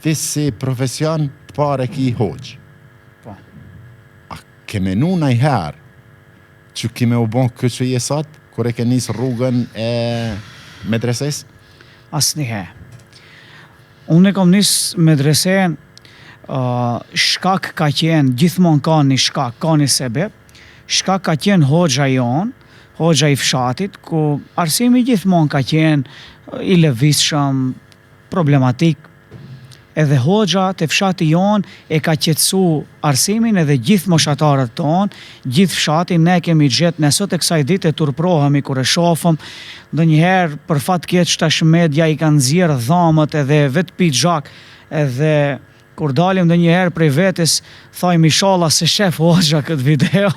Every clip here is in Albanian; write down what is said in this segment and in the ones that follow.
ti si profesion të pare ki hoqë. Po. A ke menu najherë që kime u bon këtë që je sot, kur e ke njësë rrugën e medreses? Asnjëherë. Unë e kom njësë medresen, shkak ka qenë, gjithmonë ka një shkak, ka një sebeb, shkak ka qenë hoxha jonë, hoxha i fshatit, ku arsimi gjithmonë ka qenë i lëvizshëm, problematik, edhe hoxha të fshati jonë e ka qetësu arsimin edhe gjithë moshatarët tonë, gjithë fshatin, ne kemi gjetë, ne sot e kësaj dite turprohemi kur e shofëm, ndonjëherë për fat keq tash media i kanë nxjerrë dhamët edhe vetë pixhak, edhe kur dalim ndonjëherë prej vetes, thajmë inshallah se shef hoxha këtë video,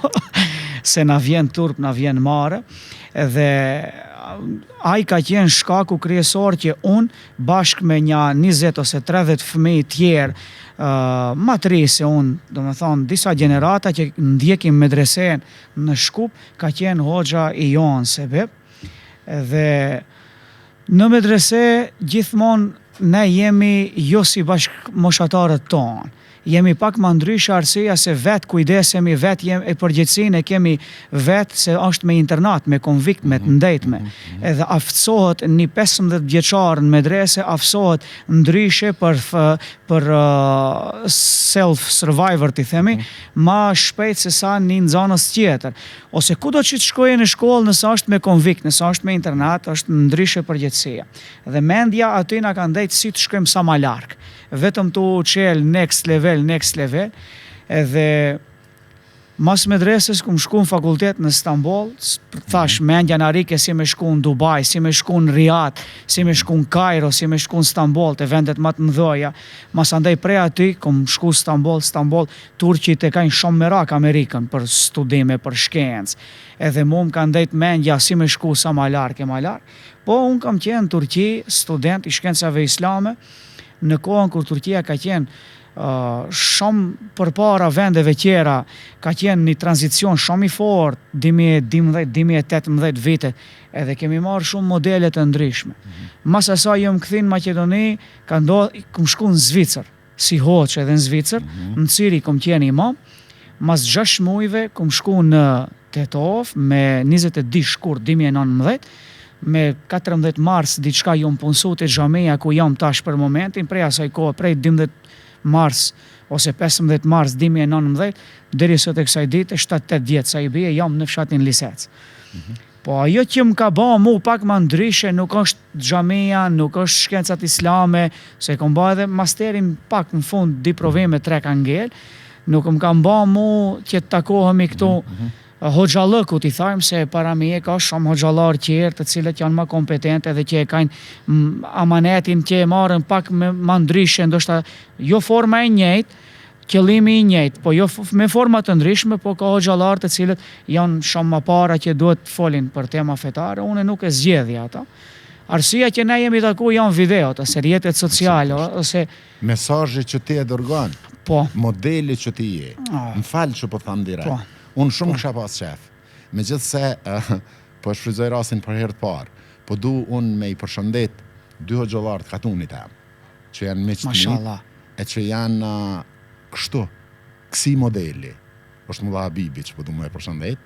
se na vjen turp, na vjen mare, edhe ai ka qenë shkaku kryesor që unë bashkë me një 20 ose 30 fëmijë tjerë, matrise unë, do me thonë, disa generata që ndjekim medresen në Shkup, ka qenë hoxha i jonë sebeb, edhe në medrese gjithmonë ne jemi jo si bashkë moshatarët tonë, jemi pak më ndryshe arsyeja se vetë kujdesemi, vetë e përgjithësinë e kemi vetë se është me internat, me konvikt, me të ndejtme. Edhe aftësohet një 15 vjeçar në medrese, aftësohet ndryshe për self-survivor, ti themi, ma shpejt se sa një nxanës tjetër. Ose kudo që të shkojë në shkollë, nëse është me konvikt, nëse është me internat, është ndryshe përgjithësia. Dhe mendja aty na ka ndejtë si të shkojmë sa ma larg. Vetëm të qel next level, edhe mas medreses kum shku në fakultet në Istanbul, thash mendja në rike si me shku në Dubai, si me shku në Riyadh, si me shku në Kairo, si me shku në Istanbul, të vendet më të mëdha. Mas andaj prej aty, kum shku Istanbul, Turqit e kanë shumë merak Amerikën për studime, për shkencë. Edhe mu më kanë ndejt mendja si me shku sa ma larg e ma larg. Po unë kam qenë në Turqi, student i shkencave islame, në kohën kur Turqia ka qenë shumë përpara vendeve tjera, ka qenë një tranzicion shumë i fort, 2012-2018 vite, edhe kemi marrë shumë modele të ndryshme. Mas asaj jam kthy në Maqedoni, kum shku në Zvicër, si hoç edhe në Zvicër, në Ciri kum qenë imam, mas 6 muajve kum shku në Tetov me 22 shkurt 2019, me 14 mars diçka jom punësu të xhamia ku jam tash për momentin, prej asaj kohë, prej 12 mars ose 15 mars 2019, deri sot e kësaj dite, 7-8 vjetë sa i bie, jam në fshatin Lisec. Po ajo që më ka ba mu pak më ndryshe, nuk është xhamia, nuk është shkencat islame, se kom ba edhe masterin pak në fund, 2 provime 3 angel, nuk më ka ba mu që të takohemi këtu hoxhallëku, ti thajmë se para me ka shumë hoxhallar tjerë të cilët janë më kompetent edhe që e kanë amanetin që e marrën pak më ndryshe, ndoshta jo forma e njëjtë, qëllimi i njëjtë, po jo me forma të ndryshme, po ka hoxhallar të cilët janë shumë më para që duhet të folin për tema fetare, unë nuk e zgjedhja ata. Arsyeja që ne jemi taku janë videot, ose rrjetet sociale, ose mesazhi që ti e dërgon, po, modeli që ti je. Më fal që po tham direkt. Po. Unë shumë kësha pas qef. Megjithse po shfrytëzoj rastin për herë të parë, po du unë me i përshëndet 2 hoxhallar të katunit em, që janë miq të mi, e që janë kështu, kësi modeli. Është Mullah Habibi që po du më e përshëndet,